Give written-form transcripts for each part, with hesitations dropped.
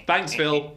Thanks, Phil.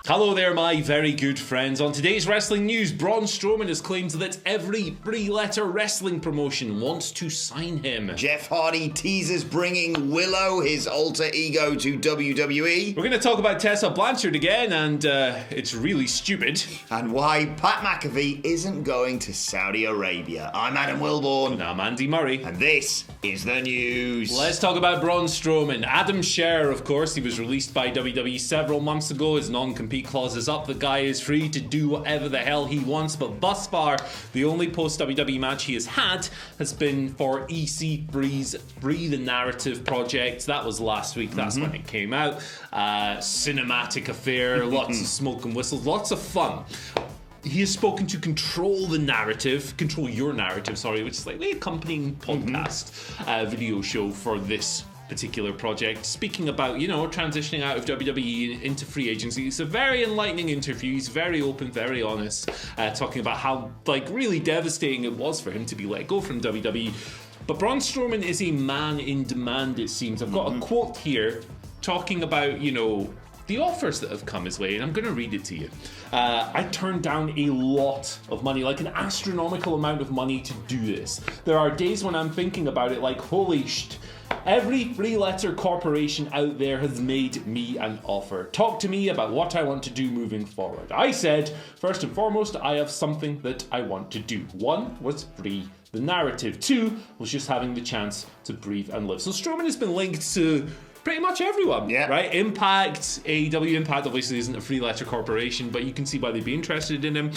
Hello there, my very good friends. On today's wrestling news, Braun Strowman has claimed that every three-letter wrestling promotion wants to sign him. Jeff Hardy teases bringing Willow, his alter ego, to WWE. We're going to talk about Tessa Blanchard again, and it's really stupid. And why Pat McAfee isn't going to Saudi Arabia. I'm Adam Wilborn. And I'm Andy Murray. And this is the news. Let's talk about Braun Strowman. Adam Scherr, of course, he was released by WWE several months ago. His non-compete clause is up. The guy is free to do whatever the hell he wants, but thus far, the only post-WWE match he has had has been for EC3's Free the Narrative project. That was last week. That's when it came out. Cinematic affair, lots of smoke and whistles, lots of fun. He has spoken to Control Your Narrative, which is like the accompanying podcast video show for this particular project, speaking about, transitioning out of WWE into free agency. It's a very enlightening interview. He's very open, very honest, talking about how, really devastating it was for him to be let go from WWE. But Braun Strowman is a man in demand, it seems. I've got a quote here talking about, the offers that have come his way, and I'm going to read it to you. I turned down a lot of money, like an astronomical amount of money to do this. There are days when I'm thinking about it like, holy shit, every three-letter corporation out there has made me an offer. Talk to me about what I want to do moving forward. I said, first and foremost, I have something that I want to do. 1 was free the narrative. 2 was just having the chance to breathe and live. So Strowman has been linked to pretty much everyone, right? Impact, AEW Impact obviously isn't a three-letter corporation, but you can see why they'd be interested in him.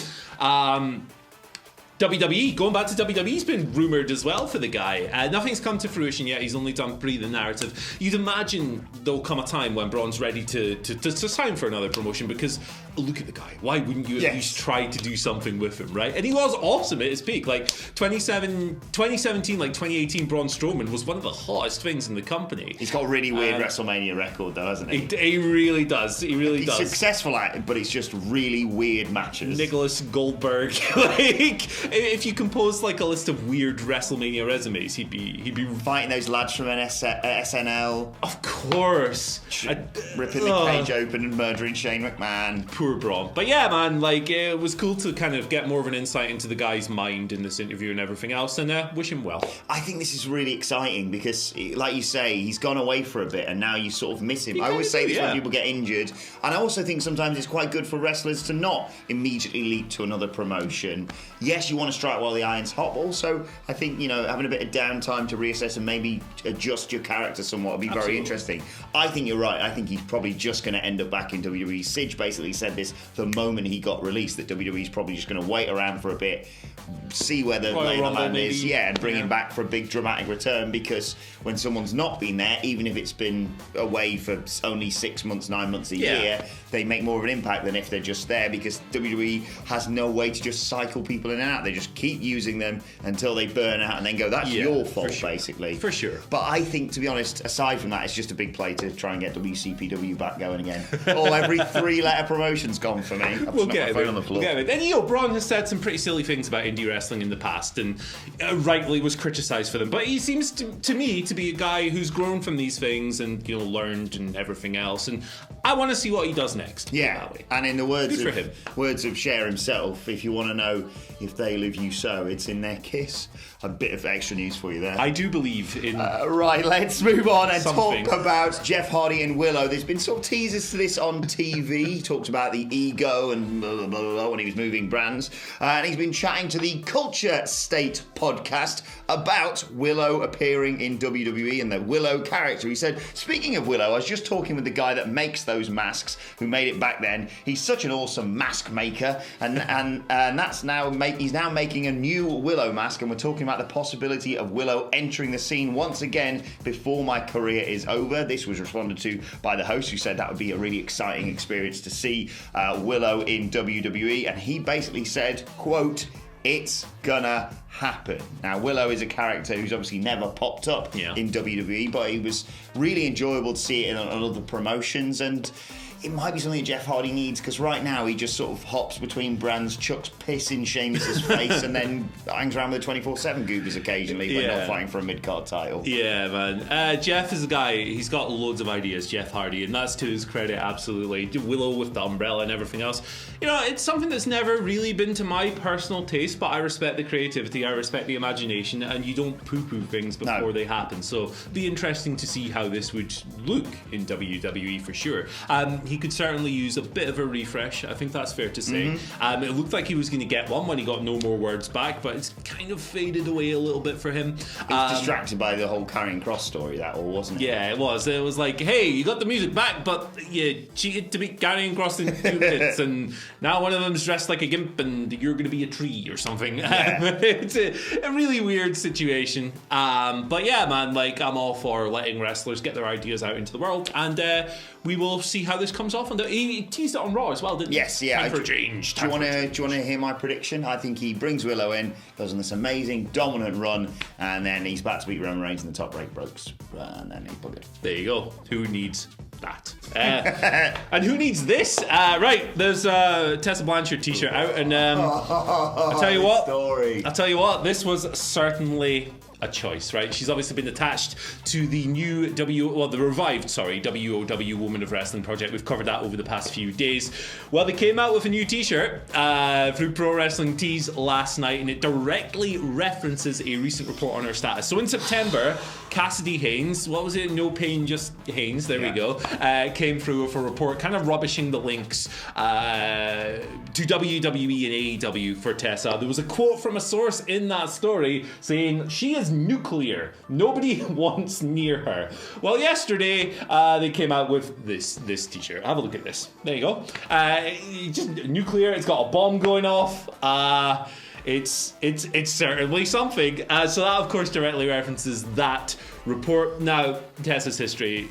WWE, going back to WWE's been rumoured as well for the guy. Nothing's come to fruition yet. He's only done Free the Narrative. You'd imagine there'll come a time when Braun's ready to sign for another promotion, because look at the guy. Why wouldn't you at least try to do something with him, right? And he was awesome at his peak. 2017, 2018 Braun Strowman was one of the hottest things in the company. He's got a really weird WrestleMania record though, hasn't he? He really does. He's successful at it, but it's just really weird matches. Nicholas Goldberg, if you compose a list of weird WrestleMania resumes, he'd be fighting those lads from SNL. Of course. Ripping the cage open and murdering Shane McMahon. Poor Braun. But yeah, man, it was cool to kind of get more of an insight into the guy's mind in this interview and everything else, and wish him well. I think this is really exciting because, like you say, he's gone away for a bit and now you sort of miss him. I always say this when people get injured, and I also think sometimes it's quite good for wrestlers to not immediately leap to another promotion. Yes, you want to strike while the iron's hot, but also I think, having a bit of downtime to reassess and maybe adjust your character somewhat would be very interesting. I think you're right. I think he's probably just going to end up back in WWE. Sige basically said this the moment he got released, that WWE's probably just going to wait around for a bit, see where the lay of the land is, and bring him back for a big dramatic return, because when someone's not been there, even if it's been away for only 6 months, 9 months a year, they make more of an impact than if they're just there, because WWE has no way to just cycle people in and out. They just keep using them until they burn out and then go, that's your fault, basically. For sure. But I think, to be honest, aside from that, it's just a big play to try and get WCPW back going again. Every three-letter promotion's gone for me. We'll get it. On the floor. And Braun has said some pretty silly things about indie wrestling in the past, and rightly was criticised for them. But he seems to me to be a guy who's grown from these things and learned and everything else. And I want to see what he does next. Yeah, and in the words of Scherr himself, if you want to know if they live you so, it's in their kiss. A bit of extra news for you there. I do believe in... right, let's move on and talk about Jeff Hardy and Willow. There's been sort of teasers to this on TV. He talked about the ego and blah, blah, blah, blah, when he was moving brands. And he's been chatting to the Culture State podcast about Willow appearing in WWE and the Willow character. He said, speaking of Willow, I was just talking with the guy that makes those masks, who made it back then. He's such an awesome mask maker. And that's now he's now making a new Willow mask, and we're talking about the possibility of Willow entering the scene once again before my career is over. This was responded to by the host, who said that would be a really exciting experience to see Willow in WWE, and he basically said, quote, "It's gonna happen." Now, Willow is a character who's obviously never popped up in WWE, but it was really enjoyable to see it in other promotions, and it might be something that Jeff Hardy needs, because right now he just sort of hops between brands, chucks piss in Sheamus's face, and then hangs around with the 24/7 goobers occasionally when not fighting for a mid-card title. Yeah, man. Jeff is a guy, he's got loads of ideas, Jeff Hardy, and that's to his credit, absolutely. Willow with the umbrella and everything else. You know, it's something that's never really been to my personal taste, but I respect the creativity, I respect the imagination, and you don't poo-poo things before they happen. So it'd be interesting to see how this would look in WWE for sure. He could certainly use a bit of a refresh, I think that's fair to say. It looked like he was going to get one when he got no more words back, but it's kind of faded away a little bit for him. He was distracted by the whole Karrion Kross story, that all, wasn't it? Yeah, it was. It was like, hey, you got the music back, but you cheated to beat Karrion Kross in 2 hits, and now one of them's dressed like a gimp, and you're going to be a tree or something. It's a really weird situation. But yeah, man, like, I'm all for letting wrestlers get their ideas out into the world, and we will see how this comes off. And he teased it on Raw as well, didn't he? Yes, yeah. Time for a change. Do you want to hear my prediction? I think he brings Willow in, goes on this amazing, dominant run, and then he's back to beat Roman Reigns in the top break breaks, and then he's buggered. There you go. Who needs that? And who needs this? Right, there's a Tessa Blanchard t-shirt out, and I'll tell you what, this was certainly a choice, right? She's obviously been attached to the new the revived WOW Women of Wrestling project. We've covered that over the past few days. Well, they came out with a new t-shirt through Pro Wrestling Tees last night, and it directly references a recent report on her status. So in September, Cassidy Haynes, what was it? No Pain, Just Haynes, there we go, came through with a report kind of rubbishing the links to WWE and AEW for Tessa. There was a quote from a source in that story saying, "She is nuclear. Nobody wants near her." Well, yesterday they came out with this t-shirt. Have a look at this. There you go. Just nuclear. It's got a bomb going off. It's certainly something. So that, of course, directly references that report. Now, Tessa's history.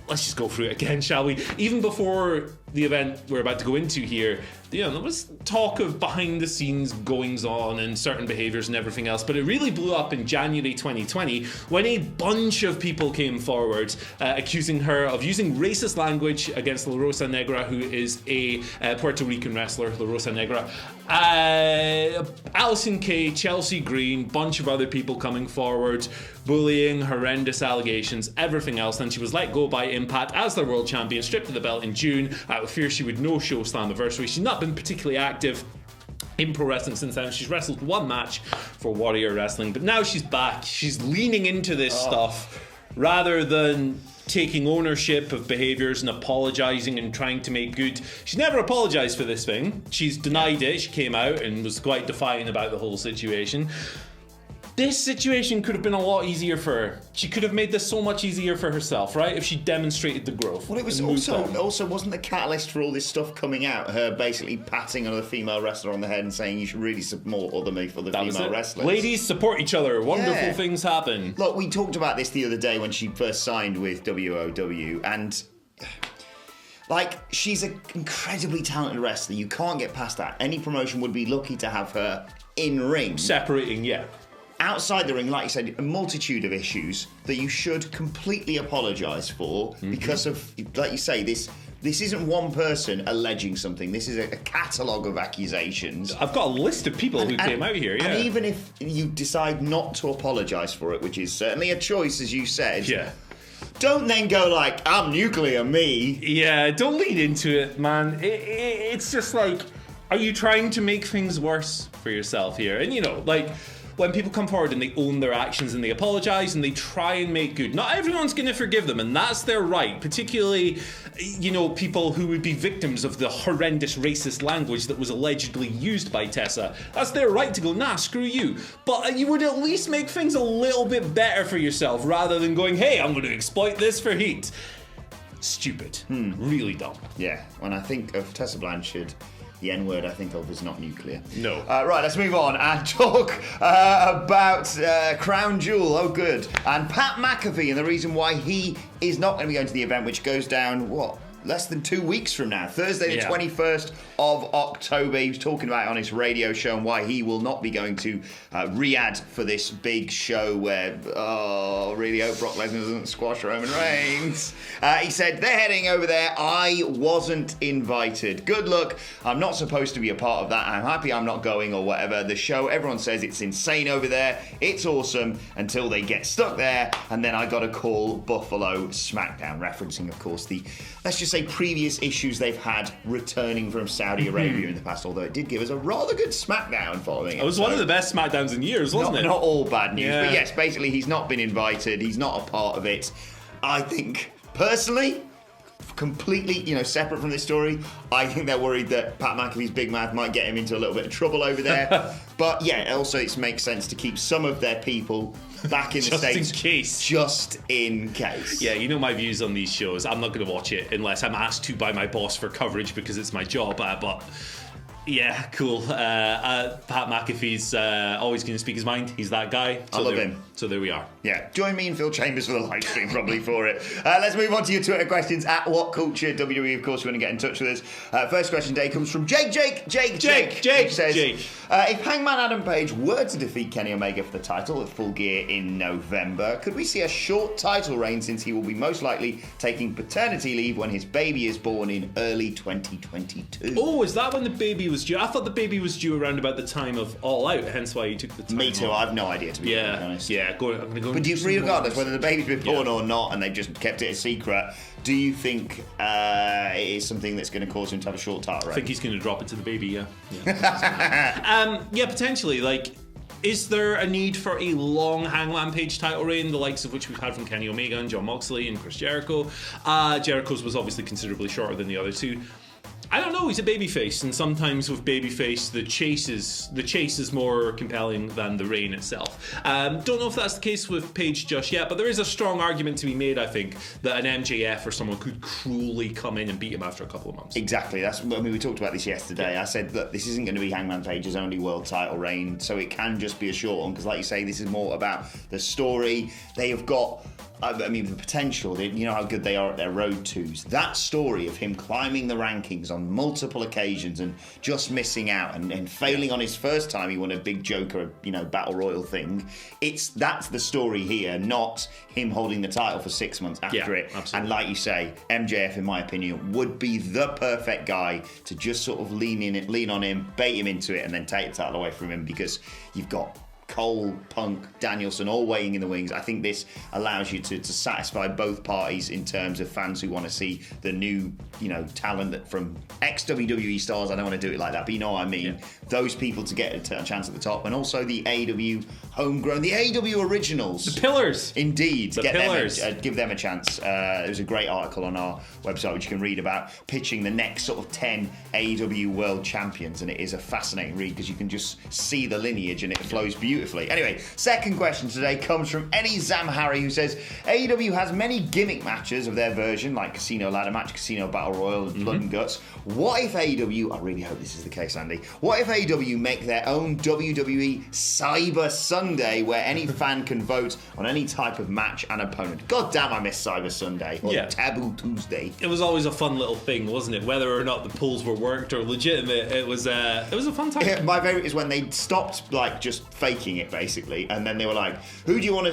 Let's just go through it again, shall we? Even before the event we're about to go into here, you know, there was talk of behind the scenes goings on and certain behaviors and everything else, but it really blew up in January 2020 when a bunch of people came forward accusing her of using racist language against La Rosa Negra, who is a Puerto Rican wrestler, La Rosa Negra. Alison Kay, Chelsea Green, bunch of other people coming forward, bullying, horrendous allegations, everything else. Then she was let go by Impact as their world champion, stripped of the belt in June out of fear she would no-show Slammiversary. She's not been particularly active in pro wrestling since then. She's wrestled one match for Warrior Wrestling, but now she's back. She's leaning into this stuff rather than taking ownership of behaviors and apologizing and trying to make good. She's never apologized for this thing. She's denied it. She came out and was quite defiant about the whole situation. This situation could have been a lot easier for her. She could have made this so much easier for herself, right? If she demonstrated the growth. Well, it was also wasn't the catalyst for all this stuff coming out, her basically patting another female wrestler on the head and saying you should really support other female wrestlers. Ladies, support each other. Wonderful things happen. Look, we talked about this the other day when she first signed with WOW, and like, she's an incredibly talented wrestler. You can't get past that. Any promotion would be lucky to have her in ring. Separating, Outside the ring, like you said, a multitude of issues that you should completely apologise for because of, like you say, this isn't one person alleging something. This is a catalogue of accusations. I've got a list of people who came out here, And even if you decide not to apologise for it, which is certainly a choice, as you said, don't then go like, I'm nuclear, me. Yeah, don't lead into it, man. It's just like, are you trying to make things worse for yourself here? And, you know, like, when people come forward and they own their actions and they apologize and they try and make good, not everyone's going to forgive them, and that's their right, particularly, you know, people who would be victims of the horrendous racist language that was allegedly used by Tessa. That's their right to go, nah, screw you. But you would at least make things a little bit better for yourself rather than going, hey, I'm going to exploit this for heat. Stupid. Really dumb. Yeah, when I think of Tessa Blanchard, the N-word I think of is not nuclear. No. Right, let's move on and talk about Crown Jewel. Oh, good. And Pat McAfee and the reason why he is not going to be going to the event, which goes down, less than 2 weeks from now, Thursday the 21st of October. He was talking about it on his radio show and why he will not be going to Riyadh for this big show where, really hope Brock Lesnar doesn't squash Roman Reigns. He said, they're heading over there. I wasn't invited. Good luck. I'm not supposed to be a part of that. I'm happy I'm not going or whatever. The show, everyone says it's insane over there. It's awesome until they get stuck there. And then I got a call Buffalo SmackDown, referencing, of course, the, let's just say, previous issues they've had returning from Saudi Arabia in the past, although it did give us a rather good SmackDown following it. It was one of the best SmackDowns in years, wasn't it? Not all bad news, but yes, basically he's not been invited, he's not a part of it. I think, personally, completely, separate from this story, I think they're worried that Pat McAfee's big mouth might get him into a little bit of trouble over there. But yeah, also it makes sense to keep some of their people back in the States. Just in case. Yeah, you know my views on these shows. I'm not going to watch it unless I'm asked to by my boss for coverage because it's my job. But yeah, cool. Pat McAfee's always going to speak his mind. He's that guy. I love him. So there we are. Yeah, join me and Phil Chambers for the live stream probably for it. Let's move on to your Twitter questions at WhatCulture WWE. Of course, you want to get in touch with us. First question today comes from Jake. Who says, if Hangman Adam Page were to defeat Kenny Omega for the title at Full Gear in November, could we see a short title reign since he will be most likely taking paternity leave when his baby is born in early 2022? Oh, is that when the baby was due? I thought the baby was due around about the time of All Out, hence why he took the time. Me too, off. I have no idea, to be honest. Yeah, I'm going to go. But regardless, whether the baby's been born or not, and they've just kept it a secret, do you think it is something that's going to cause him to have a short title reign? I think he's going to drop it to the baby, yeah, potentially. Like, is there a need for a long Hangman Page title reign, the likes of which we've had from Kenny Omega and John Moxley and Chris Jericho? Jericho's was obviously considerably shorter than the other two. I don't know, he's a babyface, and sometimes with babyface, the chase is more compelling than the reign itself. Don't know if that's the case with Page just yet, but there is a strong argument to be made, I think, that an MJF or someone could cruelly come in and beat him after a couple of months. Exactly. We talked about this yesterday. I said, look, this isn't going to be Hangman Page's only world title reign, so it can just be a short one, because like you say, this is more about the story. They have got... the potential, you know how good they are at their road twos. That story of him climbing the rankings on multiple occasions and just missing out and failing on his first time he won a big Joker, battle royal thing. That's the story here, not him holding the title for 6 months after it. Absolutely. And like you say, MJF, in my opinion, would be the perfect guy to just sort of lean on him, bait him into it, and then take the title away from him, because you've got Cole, Punk, Danielson all waiting in the wings. I think this allows you to satisfy both parties in terms of fans who want to see the new, talent from ex-WWE stars. I don't want to do it like that, but you know what I mean. Yeah. Those people to get a chance at the top, and also the AEW homegrown, the AEW originals. The pillars. Indeed. The pillars. Give them a chance. There's a great article on our website which you can read about pitching the next sort of 10 AEW world champions, and it is a fascinating read because you can just see the lineage and it flows beautifully. Anyway, second question today comes from Eddie Zamhari, who says, AEW has many gimmick matches of their version, like Casino Ladder Match, Casino Battle Royal, and Blood and Guts. What if AEW, I really hope this is the case, Andy, what if AEW make their own WWE Cyber Sunday where any fan can vote on any type of match and opponent? God damn, I miss Cyber Sunday, or Taboo Tuesday. It was always a fun little thing, wasn't it? Whether or not the polls were worked or legitimate, it was a fun time. Yeah, my favourite is when they stopped just faking it, basically, and then they were like, how do you want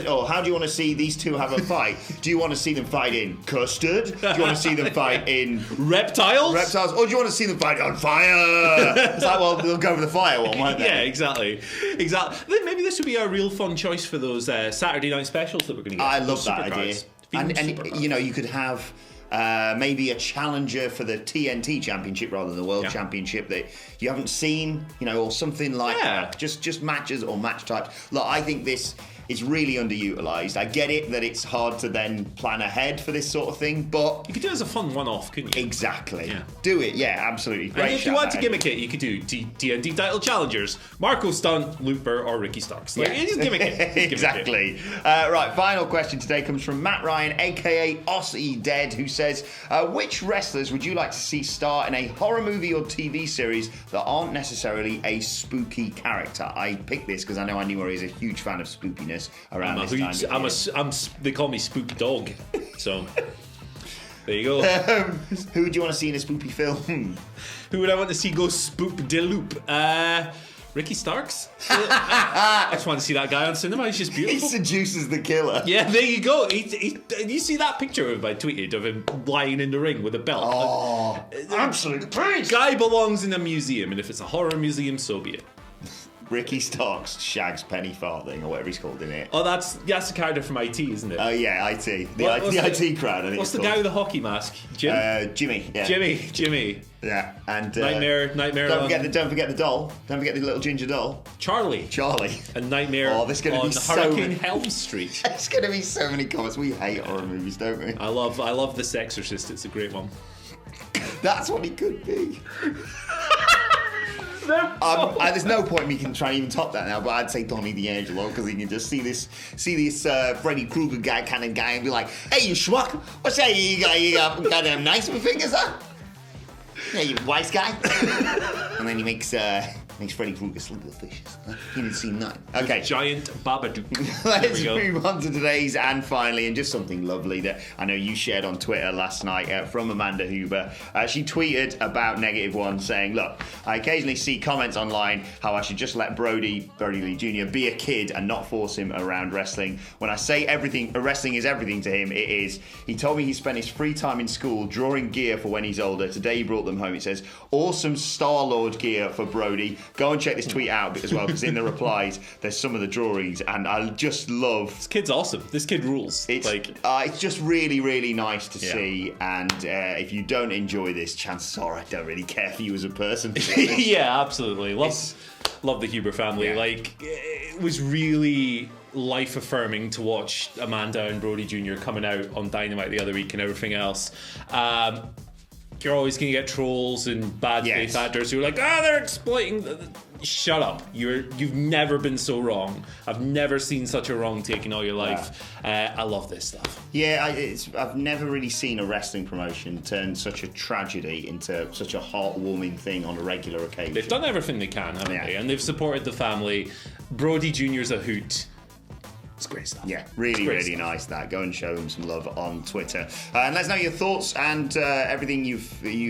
to see these two have a fight? Do you want to see them fight in custard? Do you want to see them fight in reptiles, or do you want to see them fight on fire? It's like, well, they'll go for the fire one, won't they? Yeah, exactly. Then maybe this would be a real fun choice for those Saturday night specials that we're going to get. I love that idea. And you could have maybe a challenger for the TNT Championship rather than the World Championship that you haven't seen, or something like that. Just matches or match types. Look, I think this is really underutilized. I get it that it's hard to then plan ahead for this sort of thing, but you could do it as a fun one-off, couldn't you? Exactly. Yeah. Do it. Yeah, absolutely. Great. And if you want to gimmick it, you could do TNT title challengers: Marco Stunt, Looper, or Ricky Starks. Just gimmick it. Exactly. Right. Final question today comes from Matt Ryan, aka Aussie Dead, who says, "Which wrestlers would you like to see star in a horror movie or TV series that aren't necessarily a spooky character?" I picked this because I know Andy Murray is a huge fan of spookiness around this time. They call me Spook Dog, so. There you go. Who would you want to see in a spoopy film? Who would I want to see go spoop de loop? Ricky Starks? I just want to see that guy on cinema. He's just He beautiful. seduces the killer. Yeah, there you go. You see that picture of him I tweeted of him lying in the ring with a belt? Oh, absolute praise. Guy belongs in a museum, and if it's a horror museum, so be it. Ricky Starks shags Penny Farthing, or whatever he's called in it. Oh, that's the character from IT, isn't it? Oh, yeah, IT. The IT crowd, I think. What's the guy with the hockey mask? Jim? Jimmy. Yeah. Jimmy. Yeah, and Nightmare. Don't forget the doll. Don't forget the little ginger doll. Charlie. And Nightmare there's gonna on be so Hurricane many... Helm Street. There's going to be so many comments. We hate horror movies, don't we? I love The Sexorcist. It's a great one. That's what he could be. There's no point me can try and even top that now, but I'd say Donnie D'Angelo, because he can just see this Freddy Krueger guy kind of guy and be like, "Hey, you schmuck, what's that? You got goddamn nice with fingers, huh? Yeah, you wise guy." And then he makes Freddy Krueger sleep with fishes. He didn't see none. Okay. Giant Babadook. Let's move on to today's and finally, and just something lovely that I know you shared on Twitter last night from Amanda Huber. She tweeted about -1 saying, "Look, I occasionally see comments online how I should just let Brody Lee Jr. be a kid and not force him around wrestling. When I say wrestling is everything to him, it is. He told me he spent his free time in school drawing gear for when he's older. Today he brought them home. It says, awesome Star-Lord gear for Brody. Go and check this tweet out as well, because in the replies, there's some of the drawings, and I just love... This kid's awesome. This kid rules. It's just really, really nice to see, and if you don't enjoy this, chances are I don't really care for you as a person. Yeah, absolutely. Love the Huber family. Yeah. It was really life-affirming to watch Amanda and Brody Jr. coming out on Dynamite the other week and everything else. You're always going to get trolls and bad faith actors who are like, they're exploiting. Shut up. You've never been so wrong. I've never seen such a wrong take in all your life. I love this stuff. Yeah, I've never really seen a wrestling promotion turn such a tragedy into such a heartwarming thing on a regular occasion. They've done everything they can, haven't they? And they've supported the family. Brody Jr.'s a hoot. It's great stuff. Yeah, really nice that. Go and show him some love on Twitter. And let us know your thoughts and everything you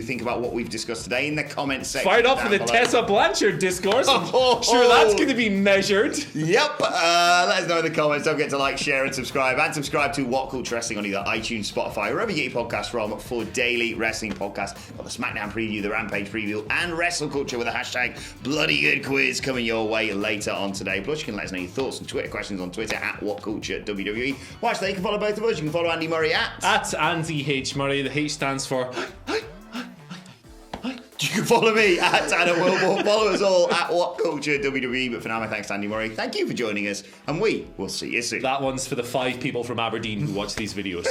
think about what we've discussed today in the comments section. Fired up for the Tessa Blanchard discourse. Sure, that's going to be measured. Yep. Let us know in the comments. Don't forget to like, share, and subscribe. And subscribe to WhatCulture Wrestling on either iTunes, Spotify, wherever you get your podcasts from for daily wrestling podcasts. Got the SmackDown preview, the Rampage preview, and Wrestle Culture with a hashtag Bloody Good Quiz coming your way later on today. Plus, you can let us know your thoughts and Twitter questions on Twitter at WhatCulture WWE. Watch that. You can follow both of us. You can follow Andy Murray at Andy H. Murray. The H stands for... You can follow me at Anna Wilmore. Follow us all at WhatCulture WWE. But for now, my thanks to Andy Murray. Thank you for joining us, and we will see you soon. That one's for the 5 people from Aberdeen who watch these videos.